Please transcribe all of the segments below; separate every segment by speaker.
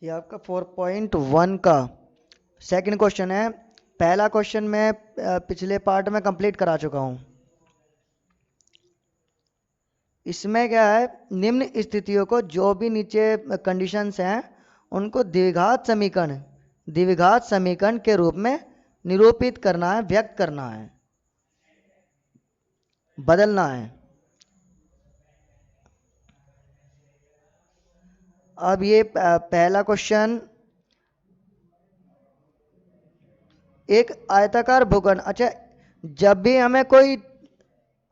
Speaker 1: ये आपका 4.1 का सेकंड क्वेश्चन है। पहला क्वेश्चन मैं पिछले पार्ट में कंप्लीट करा चुका हूँ। इसमें क्या है, निम्न स्थितियों को जो भी नीचे कंडीशंस हैं उनको द्विघात समीकरण के रूप में निरूपित करना है, व्यक्त करना है, बदलना है। अब ये पहला क्वेश्चन, एक आयताकार भूखंड। अच्छा, जब भी हमें कोई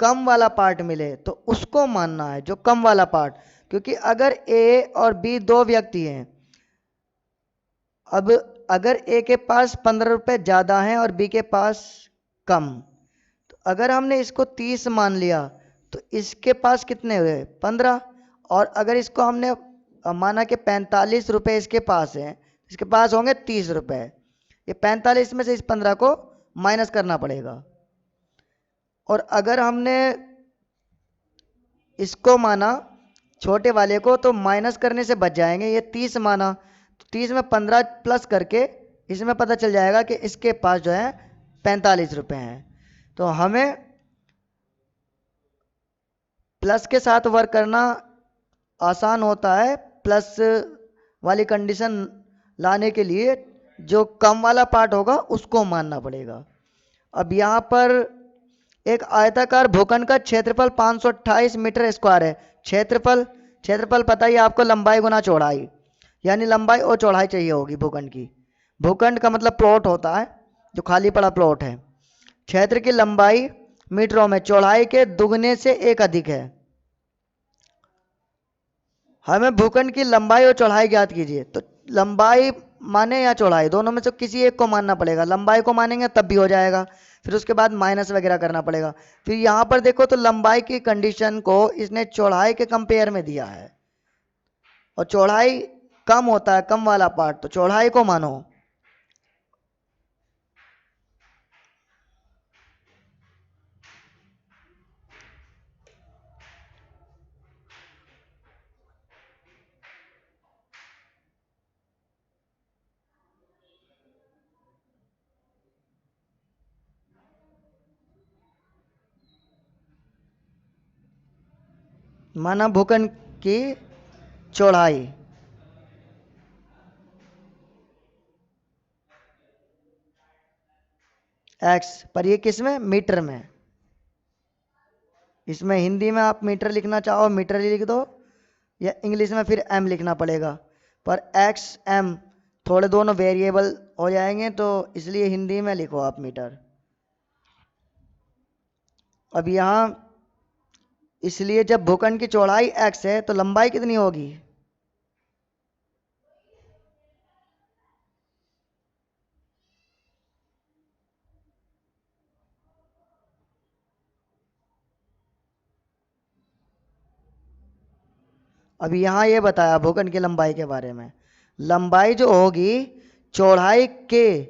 Speaker 1: कम वाला पार्ट मिले तो उसको मानना है, जो कम वाला पार्ट। क्योंकि अगर ए और बी दो व्यक्ति हैं, अब अगर ए के पास 15 रुपए ज़्यादा हैं और बी के पास कम, तो अगर हमने इसको 30 मान लिया तो इसके पास कितने हुए, 15। और अगर इसको हमने माना कि 45 रुपए इसके पास हैं, इसके पास होंगे 30 रुपए। ये 45 में से इस 15 को माइनस करना पड़ेगा। और अगर हमने इसको माना छोटे वाले को तो माइनस करने से बच जाएंगे। ये 30 माना तो 30 में 15 प्लस करके इसमें पता चल जाएगा कि इसके पास जो है 45 रुपए हैं। तो हमें प्लस के साथ वर्क करना आसान होता है। प्लस वाली कंडीशन लाने के लिए जो कम वाला पार्ट होगा उसको मानना पड़ेगा। अब यहाँ पर एक आयताकार भूखंड का क्षेत्रफल 528 मीटर स्क्वायर है। क्षेत्रफल क्षेत्रफल पता ही आपको, लंबाई गुना चौड़ाई, यानी लंबाई और चौड़ाई चाहिए होगी भूखंड की। भूखंड का मतलब प्लॉट होता है, जो खाली पड़ा प्लॉट है। क्षेत्र की लंबाई मीटरों में चौड़ाई के दुगने से एक अधिक है। हमें भूखंड की लंबाई और चौड़ाई ज्ञात कीजिए। तो लंबाई माने या चौड़ाई, दोनों में से किसी एक को मानना पड़ेगा। लंबाई को मानेंगे तब भी हो जाएगा, फिर उसके बाद माइनस वगैरह करना पड़ेगा। फिर यहाँ पर देखो तो लंबाई की कंडीशन को इसने चौड़ाई के कंपेयर में दिया है, और चौड़ाई कम होता है, कम वाला पार्ट, तो चौड़ाई को मानो। माना भूखंड की चौड़ाई x, पर ये किस में, मीटर में। इसमें हिंदी में आप मीटर लिखना चाहो मीटर ही लिख दो, या इंग्लिश में फिर m लिखना पड़ेगा। पर x m थोड़े दोनों वेरिएबल हो जाएंगे, तो इसलिए हिंदी में लिखो आप मीटर। अब यहाँ इसलिए जब भूखंड की चौड़ाई x है तो लंबाई कितनी होगी, अभी यहाँ ये बताया भूखंड की लंबाई के बारे में। लंबाई जो होगी चौड़ाई के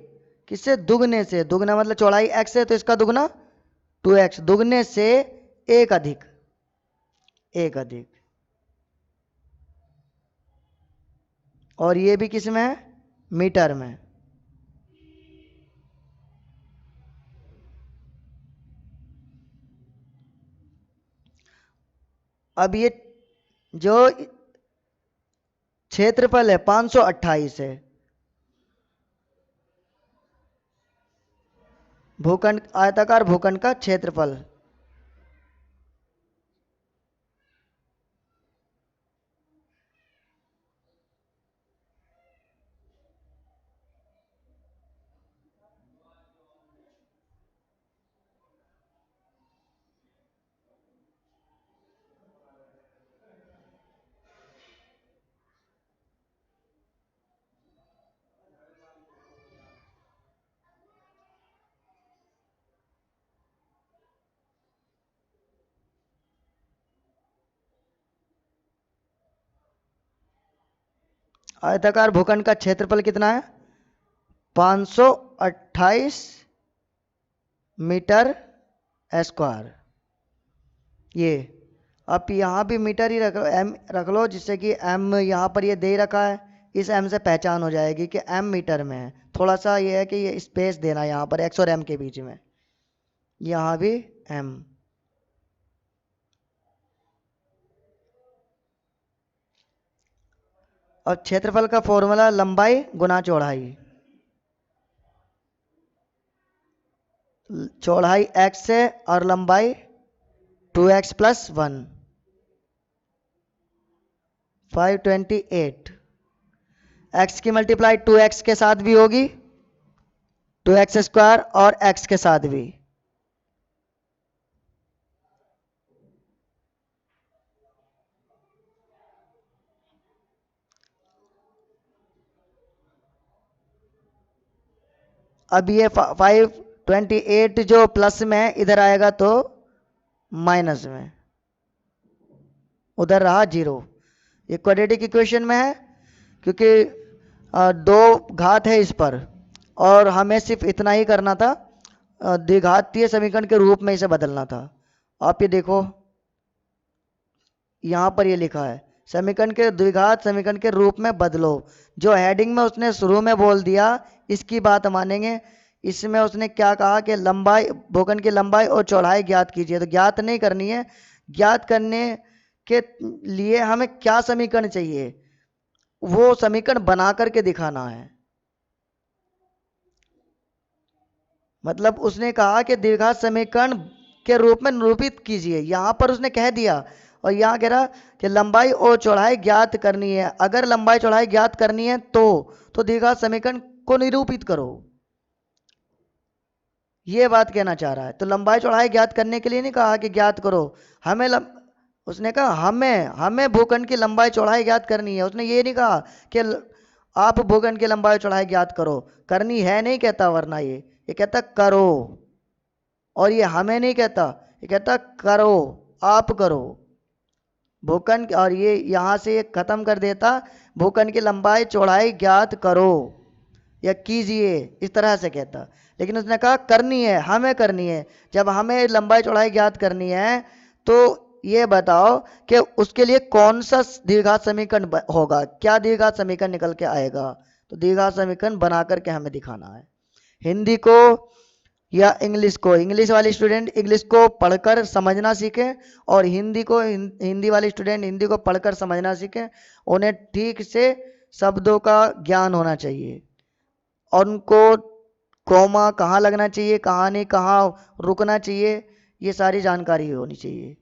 Speaker 1: किससे, दुगने से। दुगना मतलब चौड़ाई x है तो इसका दुगना 2x, दुगने से एक अधिक, एक अधिक। और ये भी किस में है, मीटर में। अब ये जो क्षेत्रफल है 528 है, भूखंड, आयताकार भूखंड का क्षेत्रफल। आयताकार भूखंड का क्षेत्रफल कितना है, 528 मीटर स्क्वायर। ये अब यहाँ भी मीटर ही रख लो, एम रख लो, जिससे कि एम यहाँ पर ये दे रखा है, इस एम से पहचान हो जाएगी कि एम मीटर में है। थोड़ा सा ये है कि ये स्पेस देना यहाँ पर एक्स और एम के बीच में, यहाँ भी एम। और क्षेत्रफल का फॉर्मूला लंबाई गुना चौड़ाई। चौड़ाई x है और लंबाई 2x प्लस 1, 528। x की मल्टीप्लाई 2x के साथ भी होगी, 2x स्क्वायर, और x के साथ भी। अब ये 528 जो प्लस में है इधर आएगा तो माइनस में, उधर रहा 0। ये क्वाड्रेटिक इक्वेशन में है क्योंकि दो घात है इस पर, और हमें सिर्फ इतना ही करना था, द्विघातीय समीकरण के रूप में इसे बदलना था। आप ये देखो यहाँ पर ये लिखा है समीकरण के द्विघात समीकरण के रूप में बदलो। जो हेडिंग में उसने शुरू में बोल दिया इसकी बात मानेंगे। इसमें उसने क्या कहा कि लंबाई, भूखंड की लंबाई और चौड़ाई ज्ञात कीजिए, तो ज्ञात नहीं करनी है। ज्ञात करने के लिए हमें क्या समीकरण चाहिए, वो समीकरण बना करके दिखाना है। मतलब उसने कहा कि द्विघात समीकरण के रूप में निरूपित कीजिए, यहां पर उसने कह दिया। और यहां कह रहा कि लंबाई और चौड़ाई ज्ञात करनी है। अगर लंबाई चौड़ाई ज्ञात करनी है तो द्विघात समीकरण को निरूपित करो, ये बात कहना चाह रहा है। तो लंबाई चौड़ाई ज्ञात करने के लिए नहीं कहा कि ज्ञात करो, हमें उसने कहा हमें हमें भूखंड की लंबाई चौड़ाई ज्ञात करनी है। उसने ये नहीं कहा कि आप भूखंड की लंबाई चौड़ाई ज्ञात करो, करनी है नहीं कहता, वरना ये कहता करो। और ये हमें नहीं कहता, ये कहता करो, आप करो भूखंड। और ये यहां से खत्म कर देता, भूखंड की लंबाई चौड़ाई ज्ञात करो या कीजिए, इस तरह से कहता। लेकिन उसने कहा करनी है, हमें करनी है। जब हमें लंबाई चौड़ाई ज्ञात करनी है तो ये बताओ कि उसके लिए कौन सा द्विघात समीकरण होगा, क्या द्विघात समीकरण निकल के आएगा। तो द्विघात समीकरण बना करके हमें दिखाना है। हिंदी को या इंग्लिश को, इंग्लिश वाले स्टूडेंट इंग्लिश को पढ़कर समझना सीखें, और हिंदी को हिंदी वाले स्टूडेंट हिंदी को पढ़कर समझना सीखें। उन्हें ठीक से शब्दों का ज्ञान होना चाहिए, और उनको कॉमा कहाँ लगना चाहिए, कहाँ नहीं, कहाँ रुकना चाहिए, ये सारी जानकारी होनी चाहिए।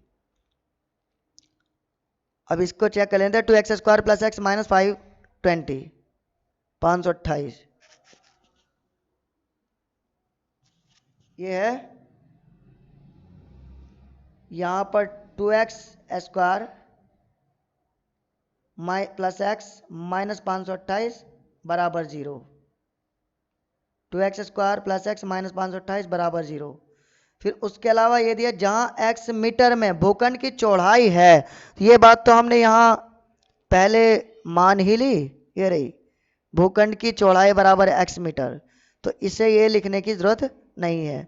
Speaker 1: अब इसको चेक कर लेते हैं। 2x square plus x minus 520, 528 ये है। यहाँ पर 2x square plus x minus 528 बराबर 0। 2x square plus x minus 528 बराबर 0। फिर उसके अलावा ये दिया जहाँ x मीटर में भूखंड की चौड़ाई है। ये बात तो हमने यहाँ पहले मान ही ली, ये रही भूखंड की चौड़ाई बराबर x मीटर, तो इसे ये लिखने की जरूरत नहीं है।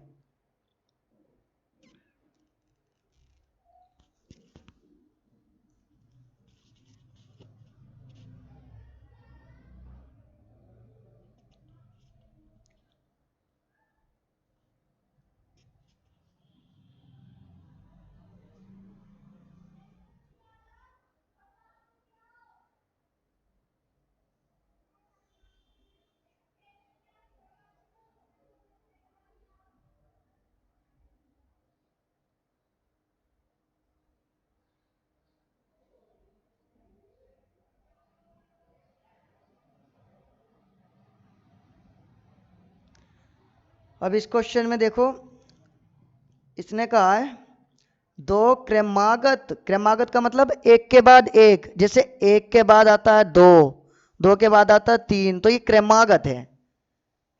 Speaker 1: अब इस क्वेश्चन में देखो, इसने कहा है दो क्रमागत, क्रमागत का मतलब एक के बाद एक, जैसे एक के बाद आता है दो, दो के बाद आता है तीन, तो ये क्रमागत है,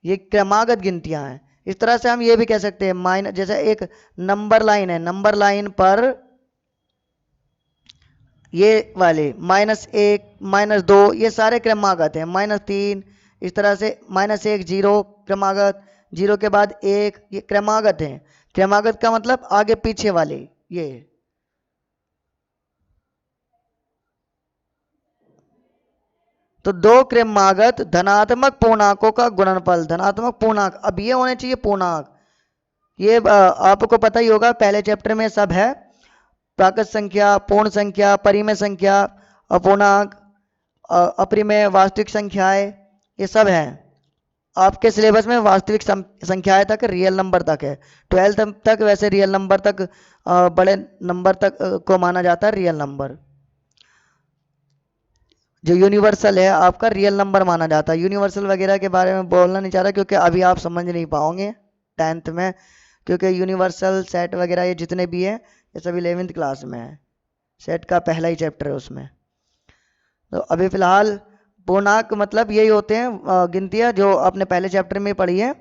Speaker 1: ये क्रमागत गिनतियां हैं। इस तरह से हम ये भी कह सकते हैं माइनस, जैसे एक नंबर लाइन है, नंबर लाइन पर ये वाले -1 -2 ये सारे क्रमागत हैं, -3 इस तरह से, -1 0 क्रमागत, 0 के बाद 1 ये क्रमागत हैं। क्रमागत का मतलब आगे पीछे वाले ये। तो दो क्रमागत धनात्मक पूर्णांकों का गुणनफल, धनात्मक पूर्णांक, अब ये होने चाहिए पूर्णांक। ये आपको पता ही होगा, पहले चैप्टर में सब है, प्राकृत संख्या, पूर्ण संख्या, परिमेय संख्या, अपूर्णांक, अपरिमेय, वास्तविक संख्याएं, ये सब है आपके सिलेबस में। वास्तविक संख्याएं तक, रियल नंबर तक है, 12th तक वैसे रियल नंबर तक, बड़े नंबर तक को माना जाता है रियल नंबर। जो यूनिवर्सल है आपका रियल नंबर माना जाता है। यूनिवर्सल वगैरह के बारे में बोलना नहीं चाह रहा, क्योंकि अभी आप समझ नहीं पाओगे 10th में, क्योंकि यूनिवर्सल सेट वगैरह ये जितने भी हैं ये सब 11th क्लास में है, सेट का पहला ही चैप्टर है उसमें। तो अभी फिलहाल पूर्णांक मतलब यही होते हैं गिनतियाँ जो आपने पहले चैप्टर में पढ़ी है,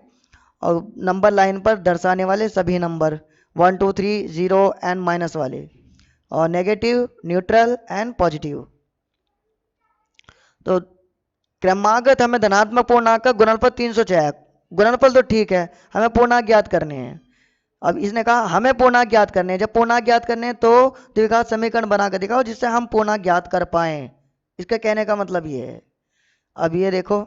Speaker 1: और नंबर लाइन पर दर्शाने वाले सभी नंबर 1 2 3 0 एंड माइनस वाले, और नेगेटिव, न्यूट्रल एंड पॉजिटिव। तो क्रमागत हमें धनात्मक पूर्णांक का गुणनफल 306 है। गुणनफल तो ठीक है, हमें पूर्णांक ज्ञात करने हैं। अब इसने कहा हमें पूर्णांक ज्ञात करने हैं, जब पूर्णांक ज्ञात करने हैं तो द्विघात समीकरण बनाकर दिखाओ जिससे हम पूर्णांक ज्ञात कर पाए। इसका कहने का मतलब ये है। अब ये देखो,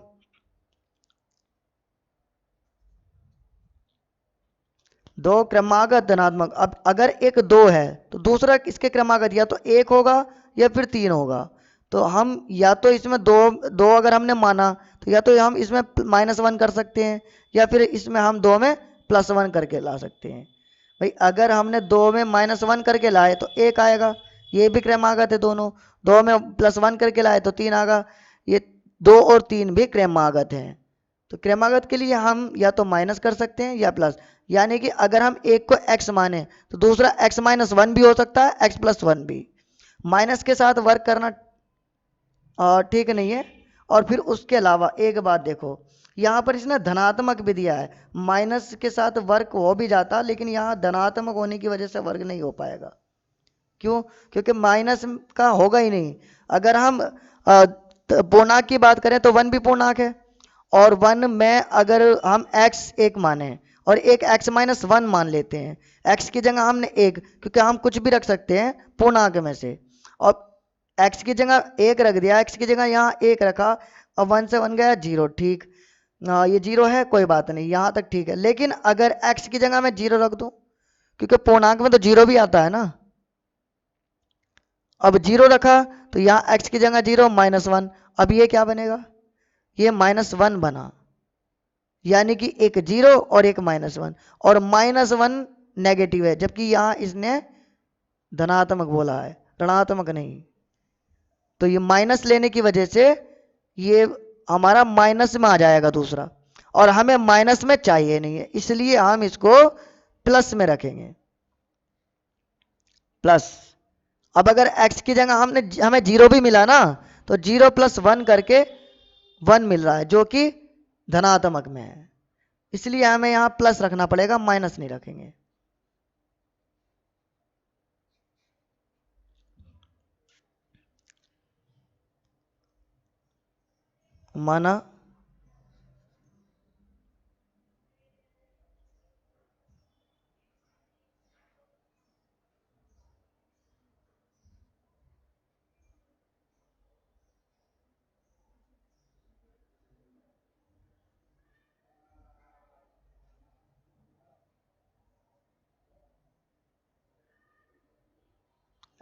Speaker 1: दो क्रमागत धनात्मक, अब अगर एक दो है तो दूसरा इसके क्रमागत या तो एक होगा या फिर तीन होगा। तो हम या तो इसमें दो दो अगर हमने माना तो या तो हम इसमें -1 कर सकते हैं, या फिर इसमें हम दो में +1 करके ला सकते हैं। भाई अगर हमने दो में -1 करके लाए तो एक आएगा, ये भी क्रमागत है दोनों। दो में +1 करके लाए तो तीन आएगा, ये दो और तीन भी क्रमागत हैं। तो क्रमागत के लिए हम या तो माइनस कर सकते हैं या प्लस, यानी कि अगर हम एक को x माने तो दूसरा x-1 भी हो सकता है, x+1 भी। माइनस के साथ वर्क करना ठीक नहीं है। और फिर उसके अलावा एक बात देखो, यहाँ पर इसने धनात्मक भी दिया है, माइनस के साथ वर्क हो भी जाता, लेकिन यहाँ धनात्मक होने की वजह से वर्क नहीं हो पाएगा। क्यों? क्योंकि माइनस का होगा ही नहीं। अगर हम पूर्णांक की बात करें तो 1 भी पूर्णांक है, और 1 में अगर हम x एक माने और एक x-1 मान लेते हैं, x की जगह हमने एक, क्योंकि हम कुछ भी रख सकते हैं पूर्णांक में से, और x की जगह एक रख दिया, x की जगह यहाँ एक रखा, और 1 से 1 गया 0, ठीक। ये 0 है, कोई बात नहीं, यहाँ तक ठीक है। लेकिन अगर x की जगह मैं 0 रख दूं, क्योंकि पूर्णांक में तो 0 भी आता है ना, अब 0 रखा तो यहाँ x की जगह 0 -1, अब ये क्या बनेगा, ये -1 बना, यानी कि एक 0 और एक -1, और -1 नेगेटिव है, जबकि यहाँ इसने धनात्मक बोला है, ऋणात्मक नहीं। तो ये माइनस लेने की वजह से ये हमारा माइनस में आ जाएगा दूसरा, और हमें माइनस में चाहिए नहीं है, इसलिए हम इसको प्लस में रखेंगे, प्लस। अब अगर x की जगह हमें 0 भी मिला ना, तो 0 + 1 करके 1 मिल रहा है, जो कि धनात्मक में है, इसलिए हमें यहां प्लस रखना पड़ेगा, माइनस नहीं रखेंगे। माना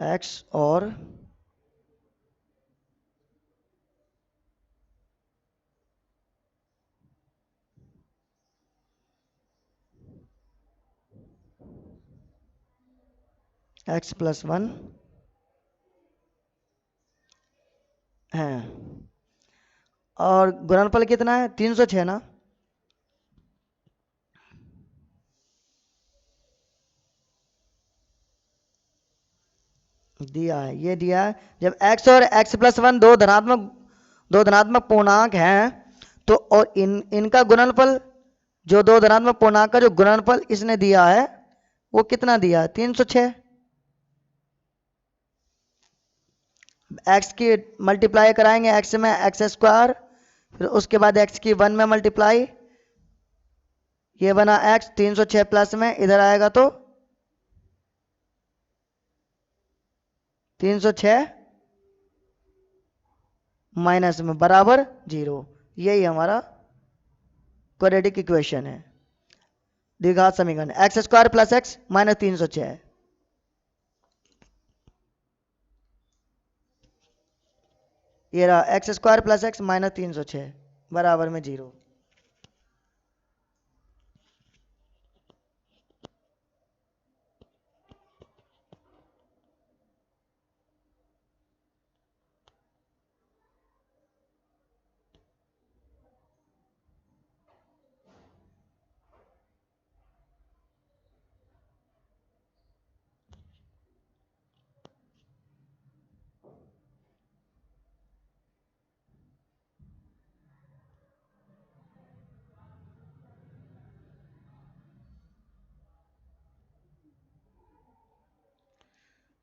Speaker 1: x और x+1 है, और गुणनफल कितना है, 306 ना। दिया है, ये दिया है। जब x और x+1 दो धनात्मक पूर्णांक हैं, तो और इनका गुणनफल, जो दो धनात्मक पूर्णांक का जो गुणनफल इसने दिया है वो कितना दिया है, 306। x की मल्टीप्लाई कराएंगे x में x², फिर उसके बाद x की 1 में मल्टीप्लाई, ये बना x, 306 प्लस में इधर आएगा तो 306 माइनस में बराबर 0। यही हमारा क्वाड्रेटिक इक्वेशन है, द्विघात समीकरण। X square plus x minus 306। ये रहा x square plus x minus 306 बराबर में 0।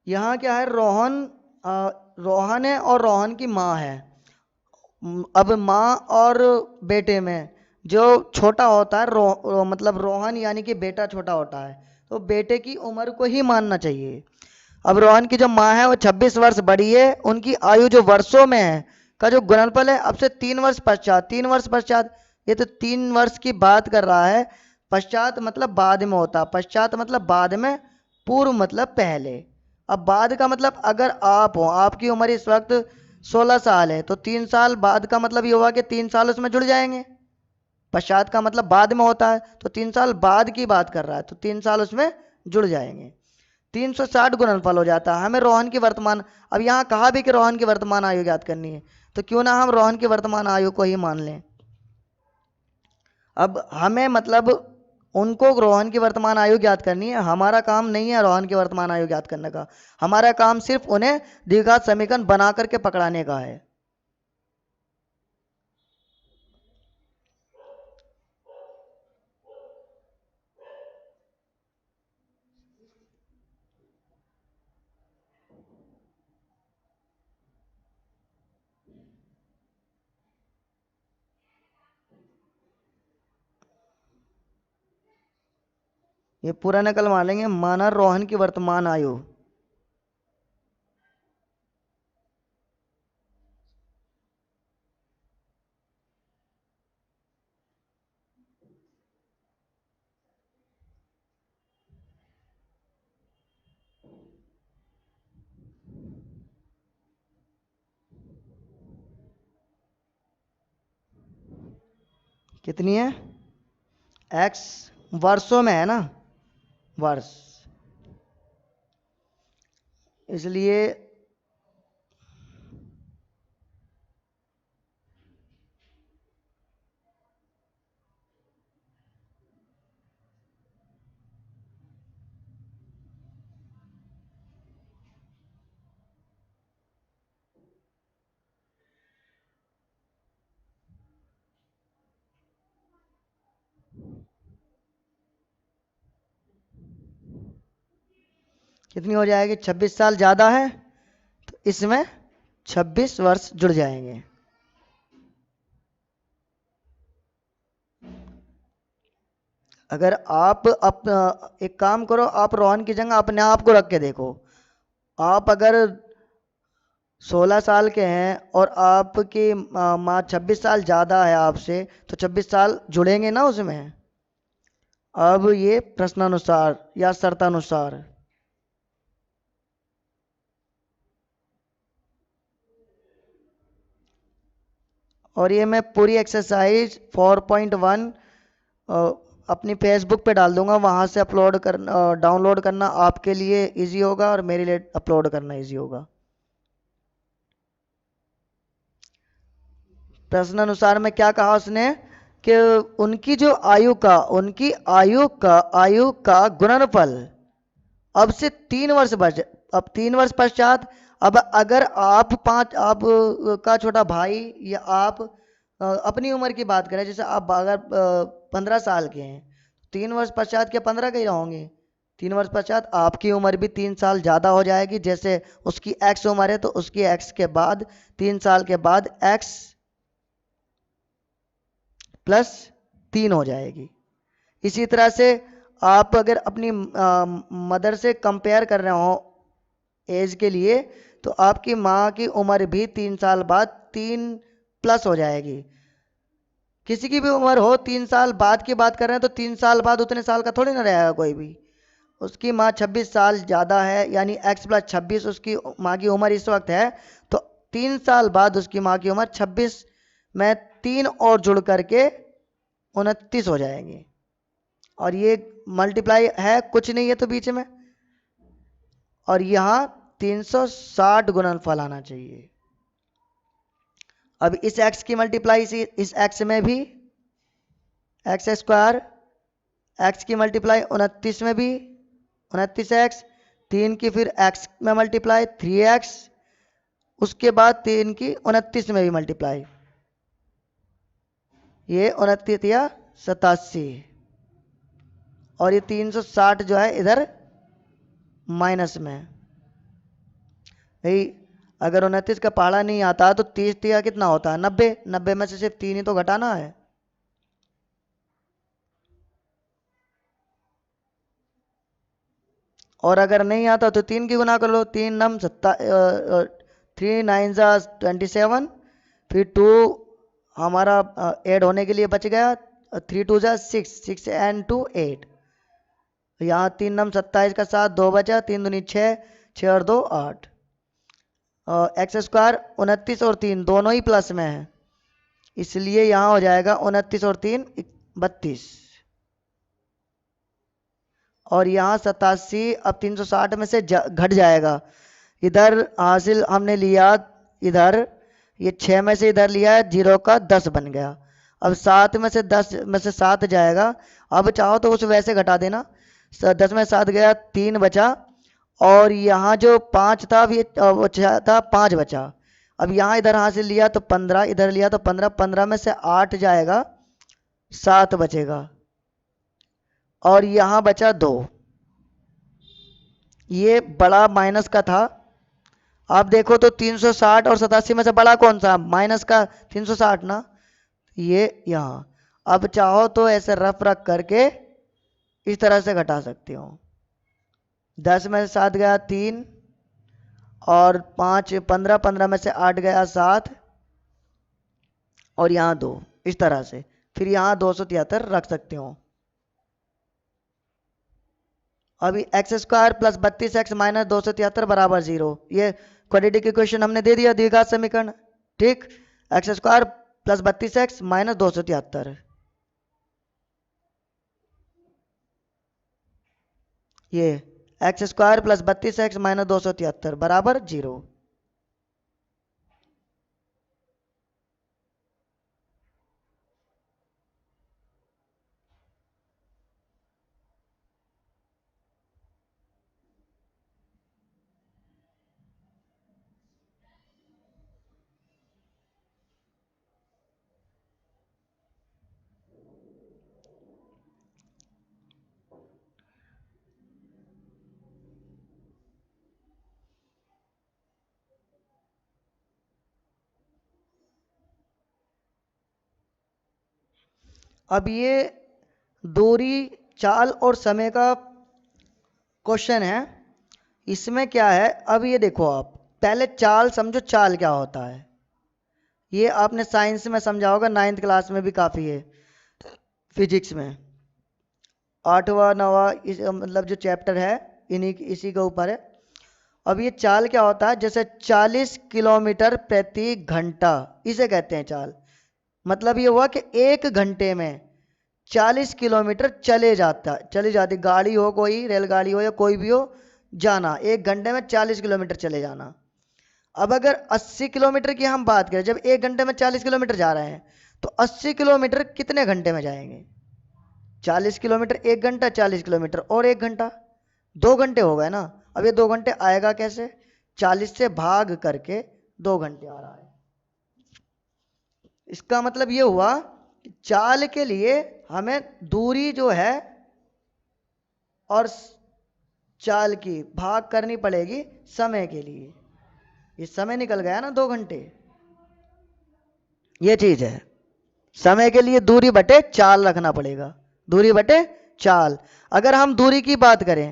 Speaker 1: यहाँ क्या है, रोहन है और रोहन की माँ है। अब माँ और बेटे में जो छोटा होता है मतलब रोहन यानी कि बेटा छोटा होता है, तो बेटे की उम्र को ही मानना चाहिए। अब रोहन की जो माँ है वो 26 वर्ष बड़ी है, उनकी आयु जो वर्षों में है का जो गुणनफल है अब से 3 वर्ष पश्चात, 3 वर्ष पश्चात, ये तो 3 वर्ष की बात कर रहा है। पश्चात मतलब बाद में होता, पश्चात मतलब बाद में, पूर्व मतलब पहले। अब बाद का मतलब अगर आप हो, आपकी उम्र इस वक्त 16 साल है, तो 3 साल बाद का मतलब ये हुआ कि 3 साल उसमें जुड़ जाएंगे। पश्चात का मतलब बाद में होता है, तो 3 साल बाद की बात कर रहा है, तो 3 साल उसमें जुड़ जाएंगे। 360 गुणनफल हो जाता है। हमें रोहन की वर्तमान, अब यहाँ कहा भी कि रोहन की वर्तमान आयु ज्ञात करनी है, तो क्यों ना हम रोहन की वर्तमान आयु को ही मान लें। अब हमें मतलब उनको रोहन की वर्तमान आयु ज्ञात करनी है, हमारा काम नहीं है रोहन की वर्तमान आयु ज्ञात करने का। हमारा काम सिर्फ उन्हें द्विघात समीकरण बना करके पकड़ाने का है। ये पूरा नकल मार लेंगे, माना रोहन की वर्तमान आयु कितनी है, एक्स वर्षों में है ना, वर्ष, इसलिए कितनी हो जाएगी, 26 साल ज़्यादा है, तो इसमें 26 वर्ष जुड़ जाएंगे। अगर आप एक काम करो, आप रोहन की जगह अपने आप को रख के देखो। आप अगर 16 साल के हैं और आपकी माँ 26 साल ज़्यादा है आपसे, तो 26 साल जुड़ेंगे ना उसमें। अब ये प्रश्नानुसार या शर्तानुसार, और ये मैं पूरी एक्सरसाइज 4.1 अपनी फेसबुक पे डाल दूंगा, वहाँ से अपलोड करना, डाउनलोड करना आपके लिए इजी होगा और मेरे लिए अपलोड करना इजी होगा। प्रश्न अनुसार में क्या कहा उसने कि उनकी जो आयु का गुणनफल अब से 3 वर्ष बच, अब 3 वर्ष पश्चात, अब अगर आप आप का छोटा भाई या आप अपनी उम्र की बात करें, जैसे आप अगर 15 साल के हैं, 3 वर्ष पश्चात क्या 15 के ही रहोगे। 3 वर्ष पश्चात आपकी उम्र भी 3 साल ज़्यादा हो जाएगी, जैसे उसकी एक्स उम्र है तो उसकी एक्स के बाद 3 साल के बाद एक्स +3 हो जाएगी। इसी तरह से आप अगर अपनी मदर से कंपेयर कर रहे हो एज के लिए, तो आपकी माँ की उम्र भी 3 साल बाद 3 प्लस हो जाएगी। किसी की भी उम्र हो, 3 साल बाद की बात कर रहे हैं तो 3 साल बाद उतने साल का थोड़ी ना रहेगा कोई भी। उसकी माँ 26 साल ज़्यादा है, यानी x प्लस 26 उसकी माँ की उम्र इस वक्त है, तो 3 साल बाद उसकी माँ की उम्र 26 में 3 और जुड़ करके 29 हो जाएंगी। और ये मल्टीप्लाई है, कुछ नहीं है तो बीच में, और यहाँ 360 गुणनफल आना चाहिए। अब इस x की मल्टीप्लाई इस x में भी एक्स स्क्वायर, x की मल्टीप्लाई 29 में भी 29x, 3 की फिर x में मल्टीप्लाई 3x, उसके बाद 3 की 29 में भी मल्टीप्लाई, ये 29 या 87, और ये 360 जो है इधर माइनस में। भाई अगर 29 का पहाड़ा नहीं आता तो 30 का कितना होता है 90, 90 में से सिर्फ 3 ही तो घटाना है। और अगर नहीं आता तो 3 की गुना कर लो, 3 नम 3 9 जा 27, फिर 2 हमारा ऐड होने के लिए बच गया, 3 2 जा 6, 6 एंड 2 8, यहाँ 3 नम 27 का 7, 2 बचा, 3 दूनी 6, 6 और 2 8, एक्स स्क्वायर 29 और 3 दोनों ही प्लस में है, इसलिए यहाँ हो जाएगा 29 और 3 32, और यहाँ 87 अब 360 में से घट जाएगा। इधर हासिल हमने लिया, इधर ये 6 में से इधर लिया, 0 का 10 बन गया। अब 7 में से 10 में से 7 जाएगा, अब चाहो तो उस वैसे घटा देना, 10 में 7 गया, 3 बचा, और यहाँ जो 5 था ये वो था 5 बचा। अब यहाँ इधर हासिल लिया तो 15, इधर लिया तो 15, 15 में से 8 जाएगा, 7 बचेगा, और यहाँ बचा 2। ये बड़ा माइनस का था, आप देखो तो 360 और 87 में से बड़ा कौन सा, माइनस का 360 ना, ये यहाँ। अब चाहो तो ऐसे रफ रख करके इस तरह से घटा सकते हो, 10 में से 7 गया 3, और 5 15, 15 में से 8 गया 7, और यहाँ 2, इस तरह से फिर यहाँ 273 रख सकते हो। अभी x square plus 32x minus 273 बराबर 0, ये क्वाड्रेटिक इक्वेशन हमने दे दिया, द्विघात समीकरण, ठीक। X square plus 32x minus 273, ये x square plus 32x minus 273 बराबर 0। अब ये दूरी, चाल और समय का क्वेश्चन है। इसमें क्या है, अब ये देखो, आप पहले चाल समझो, चाल क्या होता है ये आपने साइंस में समझा होगा, 9th क्लास में भी काफ़ी है, फिजिक्स में 8वां 9वां मतलब जो चैप्टर है इन्हीं इसी के ऊपर है। अब ये चाल क्या होता है, जैसे 40 किलोमीटर प्रति घंटा, इसे कहते हैं चाल। मतलब ये हुआ कि 1 घंटे में 40 किलोमीटर चली जाती गाड़ी हो, कोई रेलगाड़ी हो या कोई भी हो, जाना 1 घंटे में 40 किलोमीटर चले जाना। अब अगर 80 किलोमीटर की हम बात करें, जब 1 घंटे में 40 किलोमीटर जा रहे हैं तो 80 किलोमीटर कितने घंटे में जाएंगे, 40 किलोमीटर 1 घंटा, 40 किलोमीटर और 1 घंटा, 2 घंटे हो गए ना। अब ये 2 घंटे आएगा कैसे, 40 से भाग करके 2 घंटे आ रहा है। इसका मतलब ये हुआ कि चाल के लिए हमें दूरी जो है और चाल की भाग करनी पड़ेगी समय के लिए। ये समय निकल गया ना 2 घंटे, ये चीज है। समय के लिए दूरी बटे चाल रखना पड़ेगा, दूरी बटे चाल। अगर हम दूरी की बात करें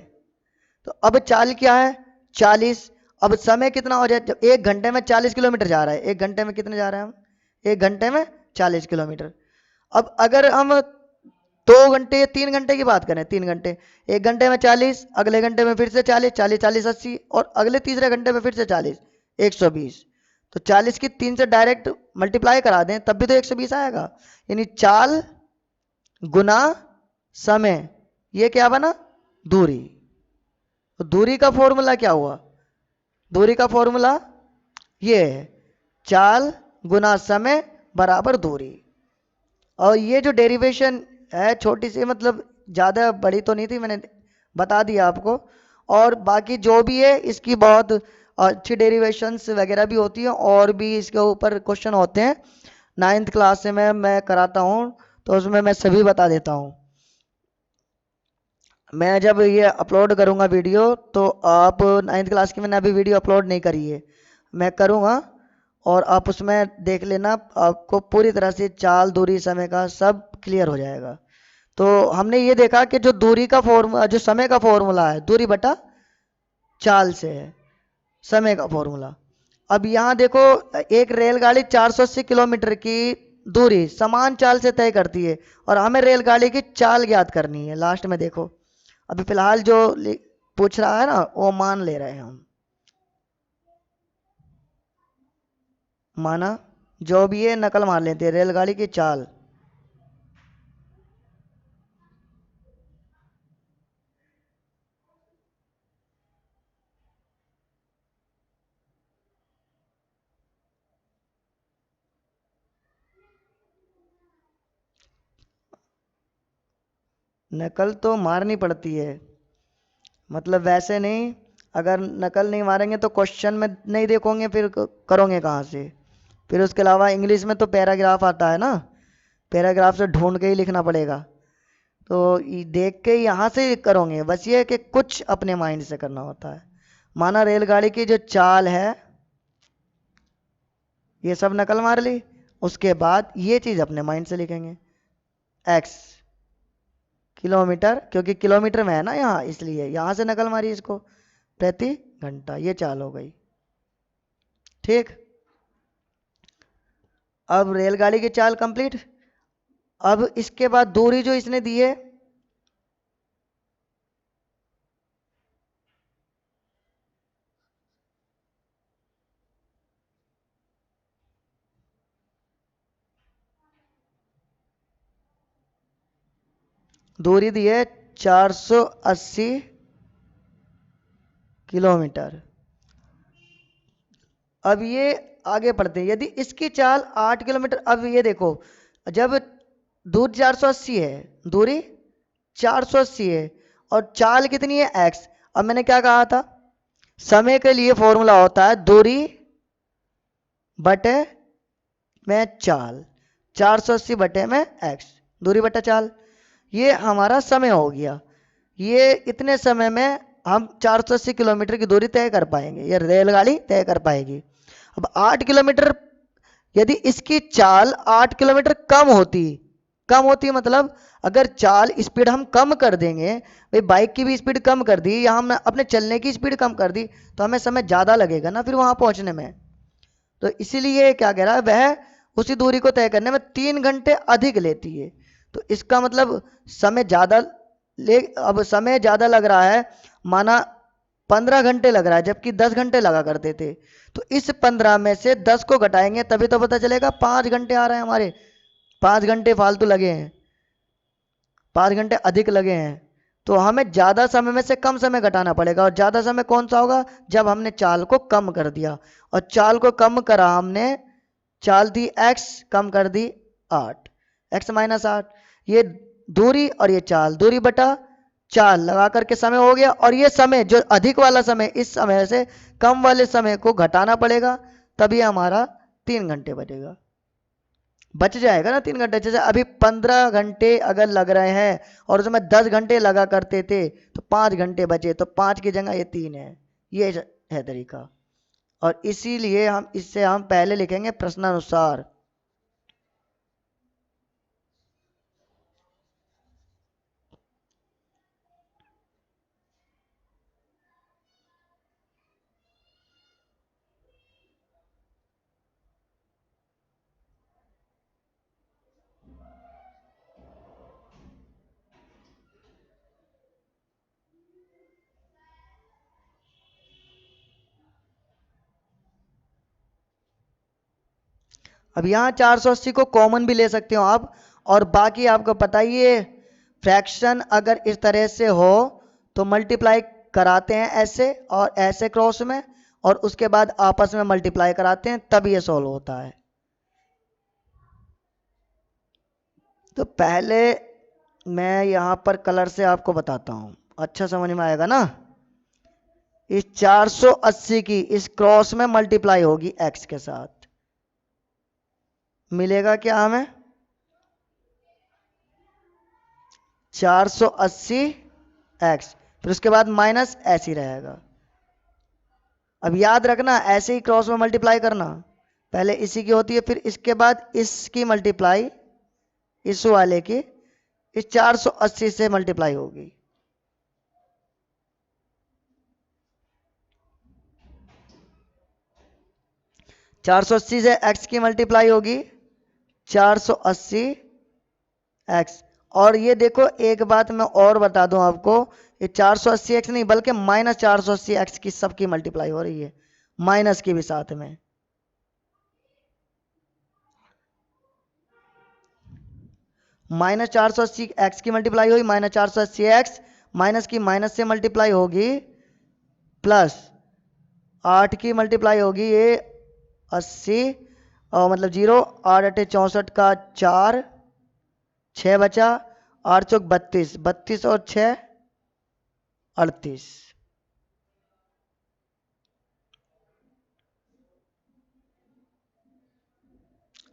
Speaker 1: तो अब चाल क्या है 40, अब समय कितना हो जाए, जब 1 घंटे में 40 किलोमीटर जा रहा है, 1 घंटे में कितने जा रहे हैं हम, 1 घंटे में 40 किलोमीटर। अब अगर हम 2 घंटे या 3 घंटे की बात करें, 3 घंटे, 1 घंटे में 40, अगले घंटे में फिर से 40, 40 40 80, और अगले तीसरे घंटे में फिर से 40, 120। तो 40 की 3 से डायरेक्ट मल्टीप्लाई करा दें तब भी तो 120 आएगा। यानी चाल गुना समय, ये क्या बना, दूरी। तो दूरी का फॉर्मूला क्या हुआ, दूरी का फॉर्मूला ये है, चाल गुना समय बराबर दूरी। और ये जो डेरिवेशन है छोटी सी, मतलब ज़्यादा बड़ी तो नहीं थी, मैंने बता दिया आपको। और बाकी जो भी है इसकी बहुत अच्छी डेरिवेशंस वगैरह भी होती हैं, और भी इसके ऊपर क्वेश्चन होते हैं। 9th क्लास से मैं कराता हूँ, तो उसमें मैं सभी बता देता हूँ। मैं जब ये अपलोड करूँगा वीडियो, तो आप 9th क्लास की मैंने अभी वीडियो अपलोड नहीं करी है, मैं करूँगा, और आप उसमें देख लेना, आपको पूरी तरह से चाल दूरी समय का सब क्लियर हो जाएगा। तो हमने ये देखा कि जो दूरी का फॉर्मूला, जो समय का फॉर्मूला है, दूरी बटा चाल से है समय का फॉर्मूला। अब यहाँ देखो, एक रेलगाड़ी 480 किलोमीटर की दूरी समान चाल से तय करती है, और हमें रेलगाड़ी की चाल ज्ञात करनी है। लास्ट में देखो, अभी फिलहाल जो पूछ रहा है ना, वो मान ले रहे हैं हम, माना जो भी है नकल मार लेते हैं रेलगाड़ी की चाल। नकल तो मारनी पड़ती है, मतलब वैसे नहीं, अगर नकल नहीं मारेंगे तो क्वेश्चन में नहीं देखोगे, फिर करोगे कहाँ से। फिर उसके अलावा इंग्लिश में तो पैराग्राफ आता है ना, पैराग्राफ से ढूंढ के ही लिखना पड़ेगा, तो देख के यहाँ से करोगे। बस ये है कि कुछ अपने माइंड से करना होता है। माना रेलगाड़ी की जो चाल है, ये सब नकल मार ली, उसके बाद ये चीज़ अपने माइंड से लिखेंगे, एक्स किलोमीटर, क्योंकि किलोमीटर में है ना यहाँ, इसलिए यहाँ से नकल मारी इसको, प्रति घंटा, ये चाल हो गई। ठीक, अब रेलगाड़ी की चाल कंप्लीट। अब इसके बाद दूरी जो इसने दी है, दूरी दी है 480 किलोमीटर। अब ये आगे बढ़ते हैं, यदि इसकी चाल 8 किलोमीटर, अब ये देखो, जब दूरी 480 है, दूरी 480 है, और चाल कितनी है, एक्स। अब मैंने क्या कहा था, समय के लिए फॉर्मूला होता है दूरी बटे में चाल, 480 बटे में एक्स, दूरी बटा चाल। ये हमारा समय हो गया। ये इतने समय में हम 480 किलोमीटर की दूरी तय कर पाएंगे, ये रेलगाड़ी तय कर पाएगी। अब 8 किलोमीटर, यदि इसकी चाल 8 किलोमीटर कम होती मतलब, अगर चाल स्पीड हम कम कर देंगे, भाई बाइक की भी स्पीड कम कर दी, या हम अपने चलने की स्पीड कम कर दी, तो हमें समय ज़्यादा लगेगा ना फिर वहाँ पहुँचने में। तो इसीलिए क्या कह रहा है, वह उसी दूरी को तय करने में 3 घंटे अधिक लेती है। तो इसका मतलब समय ज़्यादा ले, अब समय ज़्यादा लग रहा है, माना 15 घंटे लग रहा है, जबकि 10 घंटे लगा करते थे। तो इस 15 में से 10 को घटाएंगे तभी तो पता चलेगा 5 घंटे आ रहे हैं हमारे, 5 घंटे फालतू लगे हैं, 5 घंटे अधिक लगे हैं। तो हमें ज़्यादा समय में से कम समय घटाना पड़ेगा, और ज़्यादा समय कौन सा होगा, जब हमने चाल को कम कर दिया। और चाल को कम करा हमने, चाल थी एक्स, कम कर दी 8, एक्स माइनस 8। ये दूरी और ये चाल, दूरी बटा चाल लगा करके समय हो गया। और ये समय जो अधिक वाला समय, इस समय से कम वाले समय को घटाना पड़ेगा, तभी हमारा 3 घंटे बचेगा, बच जाएगा ना 3 घंटे। जैसे अभी 15 घंटे अगर लग रहे हैं, और उसमें 10 घंटे लगा करते थे, तो 5 घंटे बचे, तो 5 की जगह ये 3 है। ये है तरीका। और इसीलिए हम इससे हम पहले लिखेंगे प्रश्नानुसार। अब यहाँ 480 को कॉमन भी ले सकते हो आप, और बाकी आपको पता ही है फ्रैक्शन अगर इस तरह से हो तो मल्टीप्लाई कराते हैं ऐसे और ऐसे क्रॉस में, और उसके बाद आपस में मल्टीप्लाई कराते हैं, तब ये सॉल्व होता है। तो पहले मैं यहाँ पर कलर से आपको बताता हूँ, अच्छा समझ में आएगा ना। इस 480 की इस क्रॉस में मल्टीप्लाई होगी x के साथ, मिलेगा क्या हमें 480 x, फिर उसके बाद माइनस ऐसे ही रहेगा। अब याद रखना ऐसे ही क्रॉस में मल्टीप्लाई करना, पहले इसी की होती है फिर इसके बाद इसकी मल्टीप्लाई इस वाले की इस 480 से मल्टीप्लाई होगी। चार सौ अस्सी से x की मल्टीप्लाई होगी 480 x। और ये देखो एक बात मैं और बता दूं आपको, ये 480 x नहीं बल्कि माइनस 480 x की सबकी मल्टीप्लाई हो रही है, माइनस की भी साथ में। माइनस 480 x की मल्टीप्लाई होगी माइनस 480 x, माइनस की माइनस से मल्टीप्लाई होगी प्लस 8 की मल्टीप्लाई होगी ये 80, और मतलब 0, 8 8 64 का 4, 6 बचा, 8 चौक 32, 32 और 6 38।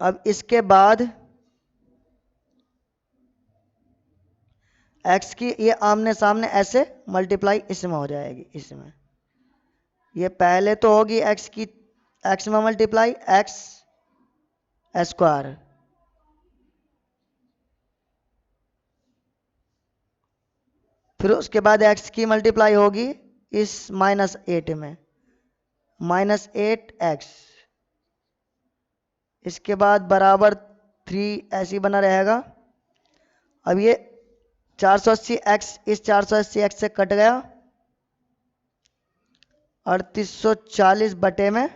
Speaker 1: अब इसके बाद x की ये आमने सामने ऐसे मल्टीप्लाई इसमें हो जाएगी, इसमें ये पहले तो होगी x की x में मल्टीप्लाई x स्क्वायर, फिर उसके बाद x की मल्टीप्लाई होगी इस माइनस 8 में, माइनस 8x, इसके बाद बराबर 3 ऐसे ही बना रहेगा। अब ये 480x इस 480x से कट गया, 3840 बटे में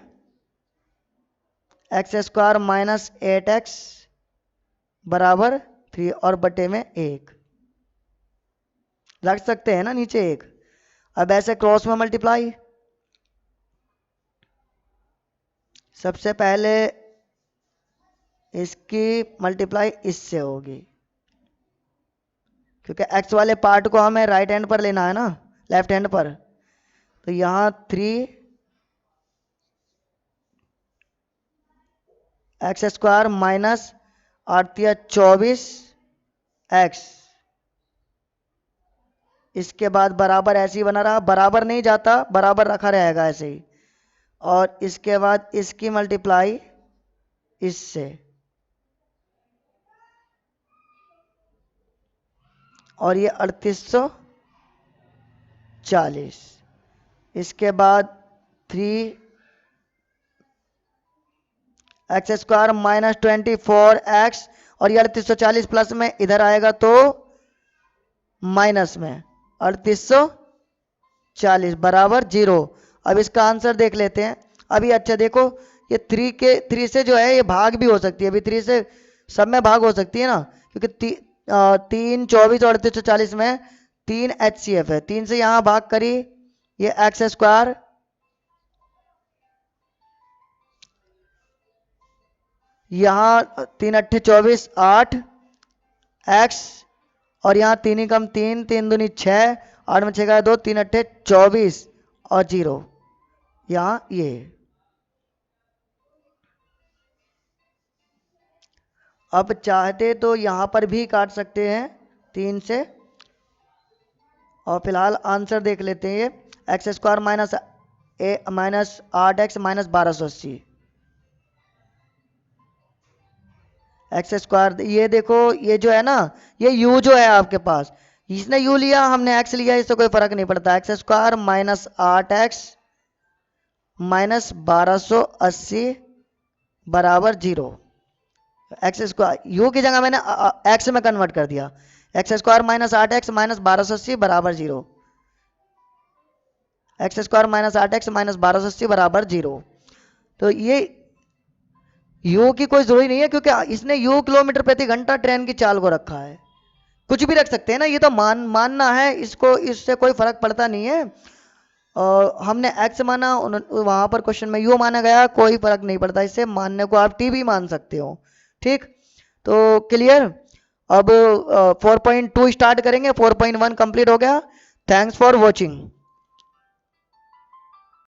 Speaker 1: एक्स स्क्वायर माइनस 8x बराबर 3 और बटे में 1 रख सकते हैं ना नीचे 1। अब ऐसे क्रॉस में मल्टीप्लाई, सबसे पहले इसकी मल्टीप्लाई इससे होगी, क्योंकि x वाले पार्ट को हमें राइट हैंड पर लेना है ना, लेफ्ट हैंड पर। तो यहां 3 एक्स स्क्वायर माइनस 8 x, इसके बाद बराबर ऐसे ही बना रहा, बराबर नहीं जाता, बराबर रखा रहेगा ऐसे ही, और इसके बाद इसकी मल्टीप्लाई इससे, और ये 3840, इसके बाद 3 एक्स स्क्वायर माइनस 24x, और ये 3840 प्लस में इधर आएगा तो माइनस में 3840 बराबर 0। अब इसका आंसर देख लेते हैं। अभी अच्छा देखो, ये 3 से जो है ये भाग भी हो सकती है, अभी 3 से सब में भाग हो सकती है ना, क्योंकि 3 24 और 3840 में 3 HCF है, 3 से यहां भाग करी ये एक्स स्क्वायर, यहाँ 3 अट्ठे 24 8 x, और यहाँ 3 ही कम 3 3 दूनी 6, 8 में 6 का 2, 3 अट्ठे 24 और 0 यहाँ ये। अब चाहते तो यहाँ पर भी काट सकते हैं 3 से, और फिलहाल आंसर देख लेते हैं। ये x square minus 8x minus 1280, x square, ये देखो ये जो है ना, ये u जो है आपके पास, इसने u लिया हमने x लिया, इससे कोई फर्क नहीं पड़ता। X square minus 8x minus 1280 बराबर 0। एक्स स्क्वायर u की जगह मैंने x में कन्वर्ट कर दिया, x square minus 8x minus 1280 बराबर 0, x square minus 8x minus 1280 बराबर 0। तो यू की कोई जरूरी नहीं है, क्योंकि इसने यू किलोमीटर प्रति घंटा ट्रेन की चाल को रखा है। कुछ भी रख सकते हैं ना, ये तो मानना है, इसको इससे कोई फर्क पड़ता नहीं है। हमने एक्स माना, वहां पर क्वेश्चन में यू माना गया, कोई फर्क नहीं पड़ता इससे, मानने को आप टी भी मान सकते हो। ठीक, तो क्लियर। अब 4.2 स्टार्ट करेंगे, 4.1 कंप्लीट हो गया। Thanks for watching.